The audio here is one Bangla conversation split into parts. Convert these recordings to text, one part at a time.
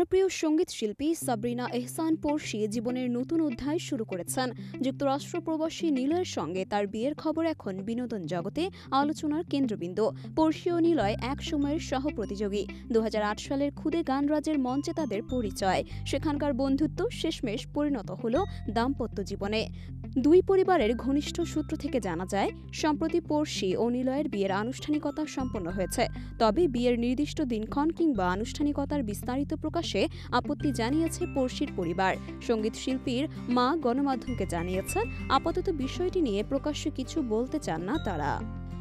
জনপ্রিয় সঙ্গীত শিল্পী সাবরিনা এহসান পড়শি জীবনের নতুন অধ্যায় শুরু করেছেন। যুক্তরাষ্ট্র প্রবাসী নিলয়ের সঙ্গে তার বিয়ের খবর এখন বিনোদন জগতে আলোচনার কেন্দ্রবিন্দু। পড়শি ও নিলয় এক সময়ের সহ প্রতিযোগী। 2008 সালের খুদে গানরাজের মঞ্চে তাদের পরিচয়। সেখানকার বন্ধুত্ব শেষমেশ পরিণত হল দাম্পত্য জীবনে। দুই পরিবারের ঘনিষ্ঠ সূত্র থেকে জানা যায়, সম্প্রতি পড়শি ও নিলয়ের বিয়ের আনুষ্ঠানিকতা সম্পন্ন হয়েছে। তবে বিয়ের নির্দিষ্ট দিনক্ষণ কিংবা আনুষ্ঠানিকতার বিস্তারিত প্রকাশে আপত্তি জানিয়েছে পড়শির পরিবার। সঙ্গীত শিল্পীর মা গণমাধ্যমকে জানিয়েছেন, আপাতত বিষয়টি নিয়ে প্রকাশ্যে কিছু বলতে চান না তারা।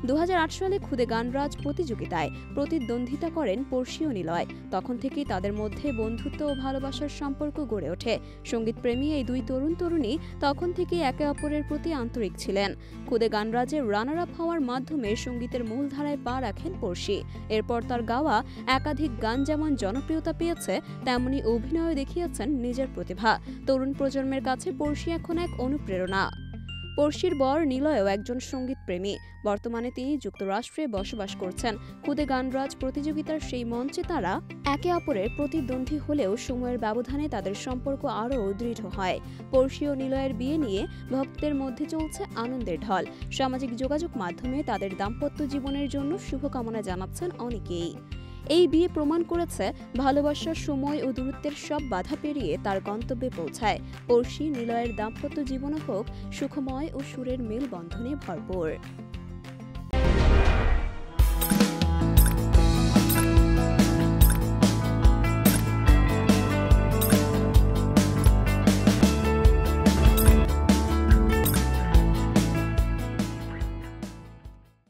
2008 সালে খুদে গানরাজ প্রতিযোগিতায় প্রতিদ্বন্দ্বিতা করেন পড়শি ও নিলয়। তখন থেকেই তাদের মধ্যে বন্ধুত্ব ও ভালোবাসার সম্পর্ক গড়ে ওঠে। সঙ্গীতপ্রেমী এই দুই তরুণ তরুণী তখন থেকেই একে অপরের প্রতি আন্তরিক ছিলেন। খুদে গানরাজের রানার আপ হওয়ার মাধ্যমে সঙ্গীতের মূলধারায় পা রাখেন পড়শি। এরপর তার গাওয়া একাধিক গান যেমন জনপ্রিয়তা পেয়েছে, তেমনি অভিনয়ও দেখিয়েছেন নিজের প্রতিভা। তরুণ প্রজন্মের কাছে পড়শি এখন এক অনুপ্রেরণা। পড়শির বর নিলয়ও একজন সঙ্গীতপ্রেমী। বর্তমানে তিনি যুক্তরাষ্ট্রে বসবাস করছেন। খুদে গানরাজ প্রতিযোগিতার সেই মঞ্চে তারা একে অপরের প্রতিদ্বন্দ্বী হলেও সময়ের ব্যবধানে তাদের সম্পর্ক আরও দৃঢ় হয়। পড়শি ও নিলয়ের বিয়ে নিয়ে ভক্তদের মধ্যে চলছে আনন্দের ঢল। সামাজিক যোগাযোগ মাধ্যমে তাদের দাম্পত্য জীবনের জন্য শুভকামনা জানাচ্ছেন অনেকেই। এই বিয়ে প্রমাণ করেছে, ভালোবাসার সময় ও দূরত্বের সব বাধা পেরিয়ে তার গন্তব্যে পৌঁছায়। পড়শি নিলয়ের দাম্পত্য জীবনও হোক সুখময় ও সুরের মেলবন্ধনে ভরপুর।